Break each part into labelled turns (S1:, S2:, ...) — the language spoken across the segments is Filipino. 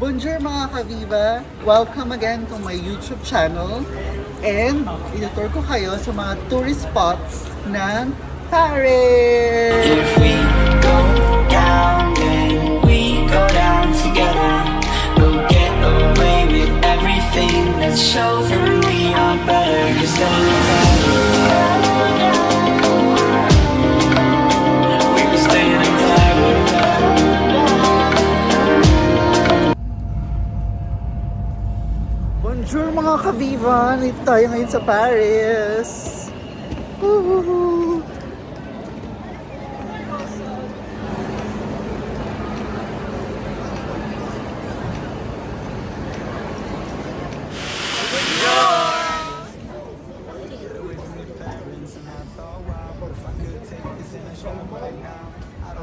S1: Bonjour mga ka-Viva! Welcome again to my YouTube channel. And itutur ko kayo sa mga tourist spots ng Paris!
S2: If we go down, then we go down together. We'll get away with everything. Let's show them we are better. 'Cause they're better. We were staying in Paris.
S1: Bonjour mga ka-Viva! Nandito tayo ngayon sa Paris! Woohoo!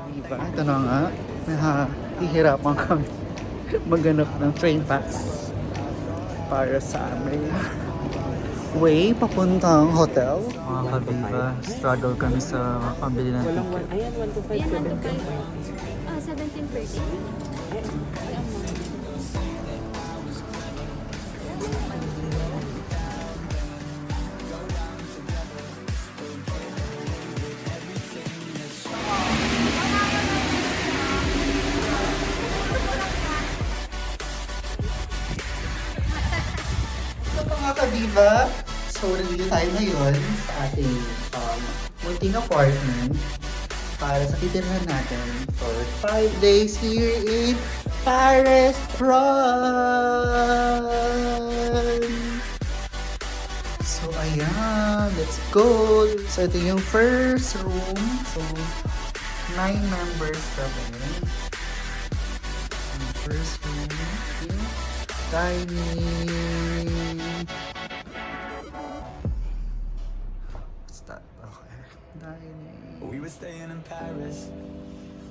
S1: Viva. Ito na nga, nahihirapan kami maghanap ng train pass para sa aming way papuntang hotel. Mga ka-Viva, struggle kami sa pambili ng ticket.
S3: Ayan, 1 to 5, 17. 17 per day.
S1: Mga ka-Viva, so nandito tayo ngayon sa ating munting apartment para sa titirhan natin for 5 days here in Paris, France! So ayan, let's go! So ito yung first room. So 9 members kami. Yung first room, yung dining. What's that? Okay. Dining.
S2: We were staying in Paris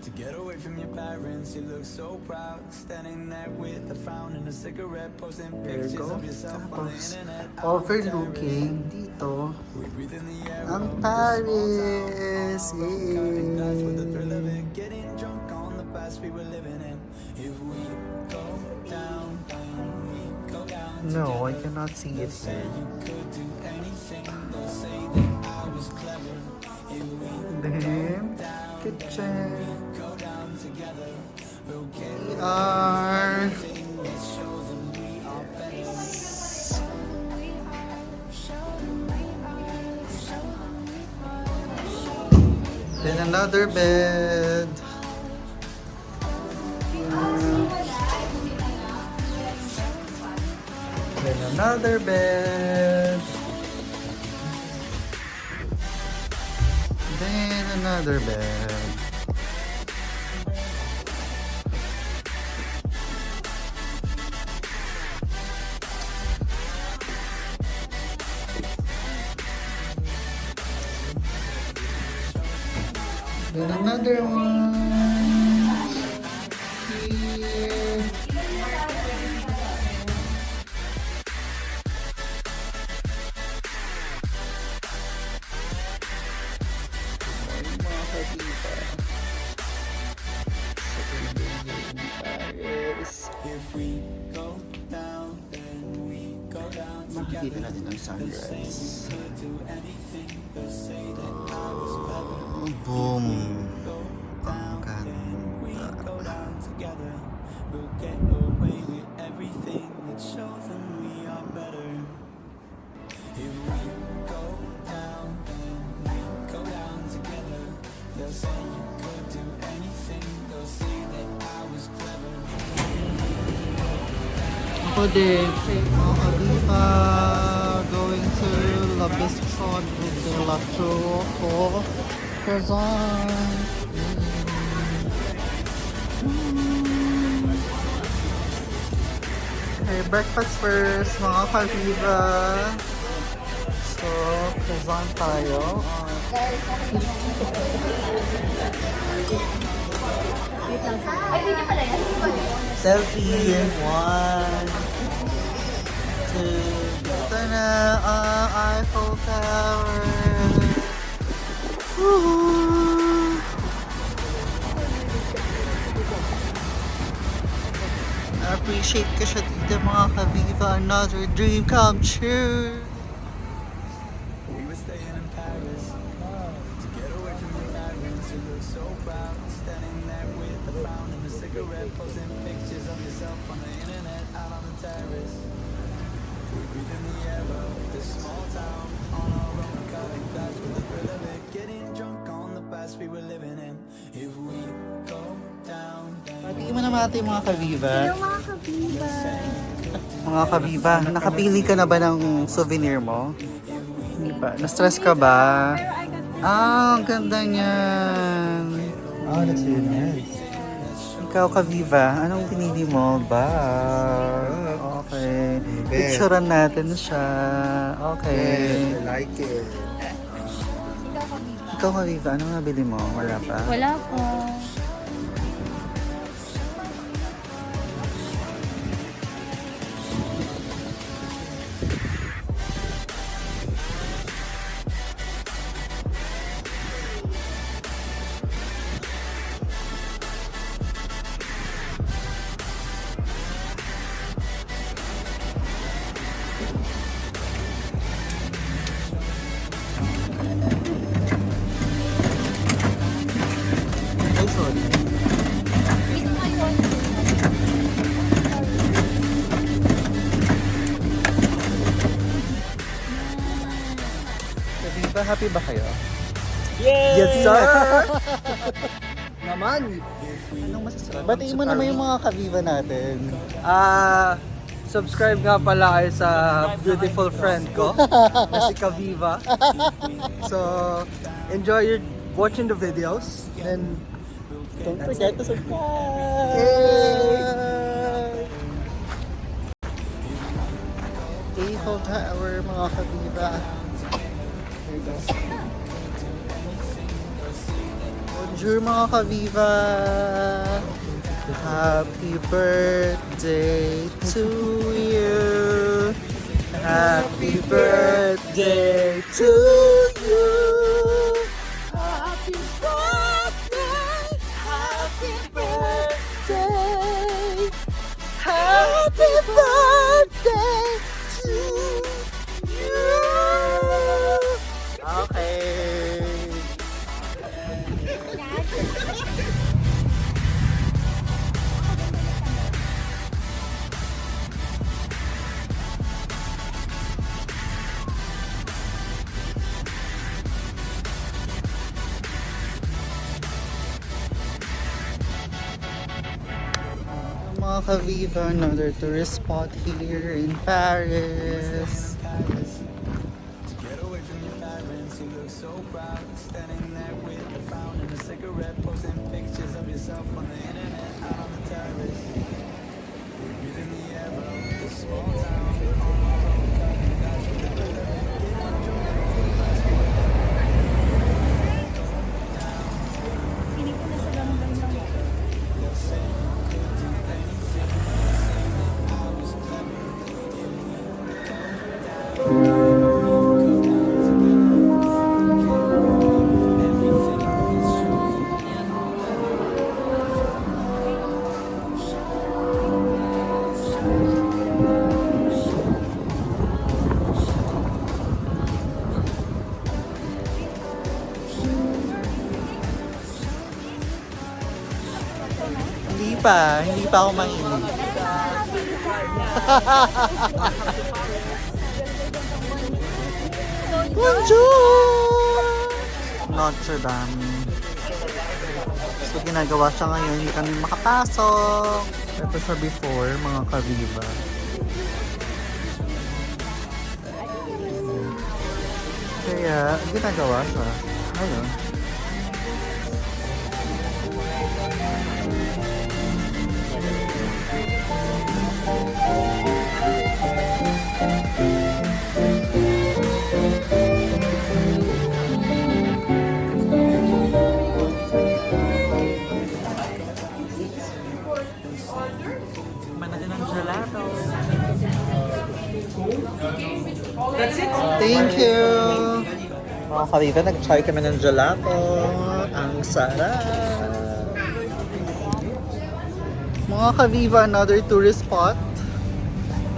S2: to get away from your parents. You look so proud, standing there with a frown and a cigarette, posting
S1: There you
S2: pictures
S1: go.
S2: of yourself on the
S1: Tapos,
S2: internet.
S1: overlooking dito
S2: We breathe in the air
S1: ang
S2: of
S1: Paris.
S2: cutting glass with the thrill of
S1: Yay!
S2: it, getting drunk on the past we were living in. If we go down, then we go down.
S1: No, I cannot see it
S2: Say
S1: here.
S2: you could do anything, they'll say that I was clever. If we
S1: Then, kitchen.
S2: go down together, we'll get
S1: We are
S2: let's show them we are better.
S1: then another bed. Then another bed. Then another bed. Then another one. Here. Mga ka-Viva. Sa Paris.
S2: If we go down, then we go down
S1: Makikita
S2: together.
S1: natin ang sunrise.
S2: Could do anything, they'll say that I was clever.
S1: Boom.
S2: Go
S1: Ang
S2: down, we
S1: ganda.
S2: go down together. We'll get away with everything. Let's show them we are better. If we go down, then we go down together. They'll say you could do anything. They'll say that I was clever.
S1: Ako din, mga ka-Viva, going to La Bistro de la Tour for croissant. Okay, breakfast first, mga ka-Viva. So, croissant tayo. Selfie. 1, 2. Ito na ang Eiffel Tower. Woohoo! appreciate ko siya dito mga kabiba. Another dream come true.
S2: We were staying in Paris to get away from your parents. You look so proud, standing there with the frown and the cigarette, posting pictures of yourself on the internet, out on the terrace. We breathe in the air of this small town on our own, cutting glass with the thrill of it, getting drunk on the past we were living in. If we go down,
S1: Pati mo naman ate mga kabiba.
S3: Hello mga kabiba.
S1: Mga kabiba, nakapili ka na ba ng souvenir mo? Hindi pa. Na-stress ka ba?
S3: Pero I got
S1: Ah, ang ganda niyan.
S4: Oh, that's really nice.
S1: Ikaw kabiba, anong pinili mo ba? Okay. Picturean natin siya. Okay.
S4: I like it.
S1: Ikaw kabiba, anong nabili mo? Wala pa?
S3: Wala po.
S1: Ay, sorry.
S3: Ito ngayon.
S1: Kabiba, happy ba kayo?
S4: Yes, sir! Naman!
S1: Anong masasabi? Batiin mo naman yung mga kabiba natin.
S4: Subscribe nga pala kayo sa beautiful friend ko, na si Kaviva. So, enjoy your watching the videos. And
S1: Don't forget to subscribe!
S4: Yay!
S1: Eiffel Tower, mga kabiba. Here you go. Bonjour mga kabiba! Happy birthday to you! Happy birthday to you! Happy birthday! Happy birthday! Happy birthday to you! Okay. Mga kaviva, another tourist spot here in Paris.
S2: to get away from your parents. You look so proud, standing there with the frown and the cigarette, posting pictures of yourself on the internet, out on the terrace. We breathe in the air of this small town on our own, cutting glass with the thrill of it, getting drunk on the past we were
S3: Pinig ko na sa gandang lang.
S1: Hindi pa ako mainit. Bonjour! Notre Dame. So ginagawa siya ngayon, hindi kami makapasok. Ito siya before, mga kabiba. Kaya ginagawa siya. Ayun. Managin ng gelato.
S4: that's it.
S1: Thank you! Mga kabiba, nag-try kami ng gelato. Ang sarap! Mga ka-Viva, another tourist spot.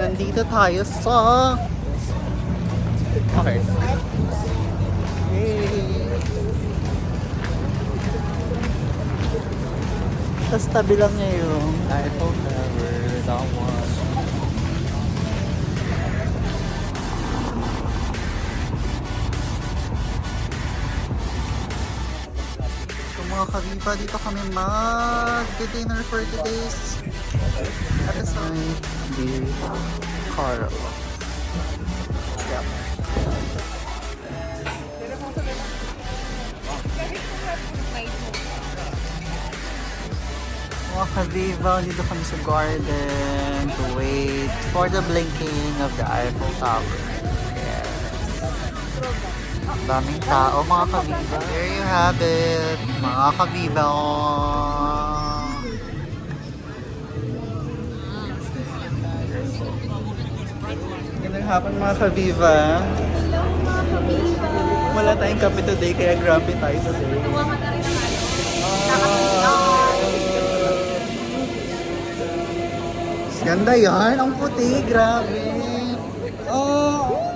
S1: Nandito tayo sa park. Yay! Tapos tabi lang niya yung Eiffel Tower, that one. So mga ka-Viva, dito kami mag-dinner for today's episode. The Carl. Yep. Mga ka-Viva, dito kami sa garden to wait for the blinking of the Eiffel Tower. Yes. Daming tao mga ka-Viva. There you have it, mga ka-Viva. Ganun hapon mga ka-Viva.
S3: Hello mga kabiba.
S1: Wala tayong kape today kaya grabe tayo today.
S3: Tuwa ka na rin ng ano.
S1: Ganda yan, ang puti, grabe. Oh,